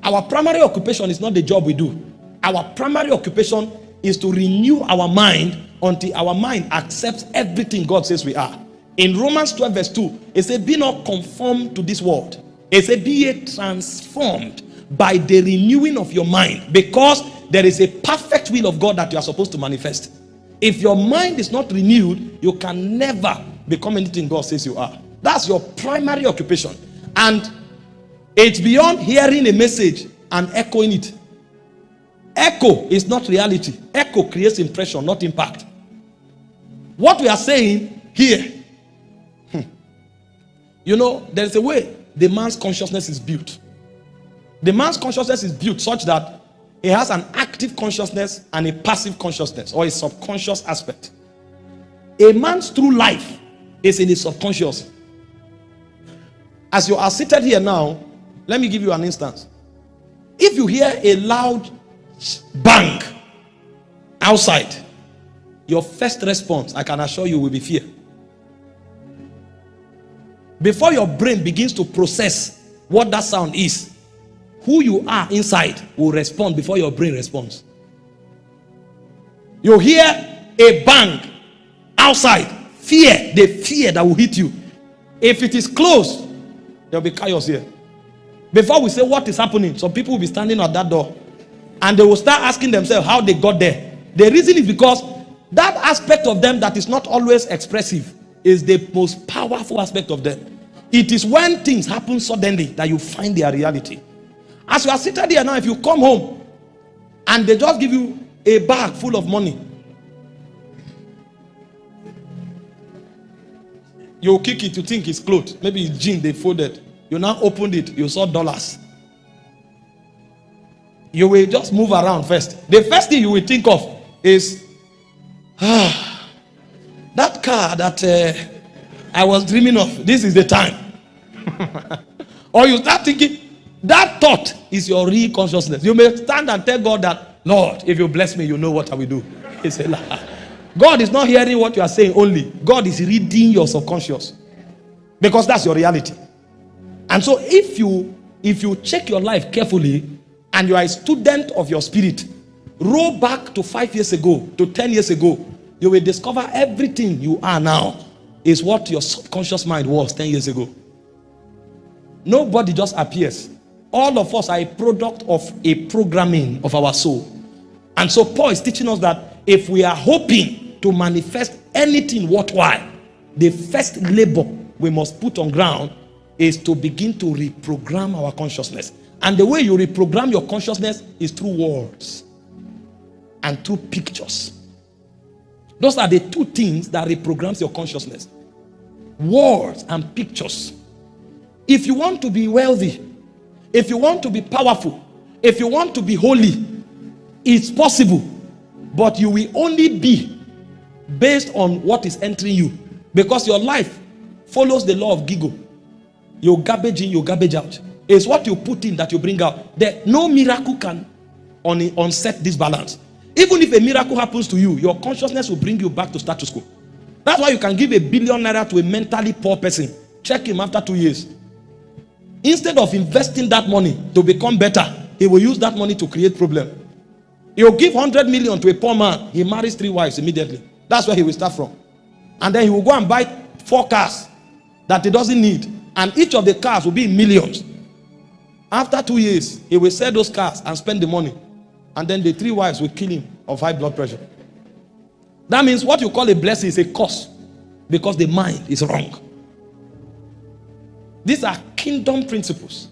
Our primary occupation is not the job we do. Our primary occupation is to renew our mind until our mind accepts everything God says we are. In Romans 12 verse 2, it says, be not conformed to this world. It says, be ye transformed by the renewing of your mind, because there is a perfect will of God that you are supposed to manifest. If your mind is not renewed, you can never become anything God says you are. That's your primary occupation. And it's beyond hearing a message and echoing it. Echo is not reality. Echo creates impression, not impact. What we are saying here, you know, there is a way the man's consciousness is built. The man's consciousness is built such that it has an active consciousness and a passive consciousness, or a subconscious aspect. A man's true life is in his subconscious. As you are seated here now, let me give you an instance. If you hear a loud bang outside, your first response, I can assure you, will be fear. Before your brain begins to process what that sound is, who you are inside will respond before your brain responds. You hear a bang outside, fear, the fear that will hit you. If it is close, there will be chaos here. Before we say what is happening, some people will be standing at that door and they will start asking themselves how they got there. The reason is because that aspect of them that is not always expressive is the most powerful aspect of them. It is when things happen suddenly that you find their reality. As you are seated here now, if you come home and they just give you a bag full of money, you kick it, you think it's clothes. Maybe it's jeans they folded. You now opened it, you saw dollars. You will just move around first. The first thing you will think of is, that car that I was dreaming of, this is the time. Or you start thinking, that thought is your real consciousness. You may stand and tell God that, Lord, if you bless me, you know what I will do. He said, God is not hearing what you are saying only. God is reading your subconscious. Because that's your reality. And so if you check your life carefully and you are a student of your spirit, roll back to 5 years ago, to 10 years ago, you will discover everything you are now is what your subconscious mind was 10 years ago. Nobody just appears. All of us are a product of a programming of our soul. And so Paul is teaching us that if we are hoping to manifest anything worthwhile, the first labor we must put on ground is to begin to reprogram our consciousness. And the way you reprogram your consciousness is through words and through pictures. Those are the two things that reprograms your consciousness. Words and pictures. If you want to be wealthy, if you want to be powerful, if you want to be holy, it's possible. But you will only be based on what is entering you. Because your life follows the law of Gigo. You garbage in, you garbage out. It's what you put in that you bring out. No miracle can unset this balance. Even if a miracle happens to you, your consciousness will bring you back to status quo. That's why you can give $1 billion to a mentally poor person. Check him after 2 years. Instead of investing that money to become better, he will use that money to create problem. He'll give 100 million to a poor man. He marries 3 wives immediately. That's where he will start from. And then he will go and buy 4 cars that he doesn't need. And each of the cars will be in millions. After 2 years, he will sell those cars and spend the money. And then the 3 wives will kill him of high blood pressure. That means what you call a blessing is a curse. Because the mind is wrong. These are kingdom principles.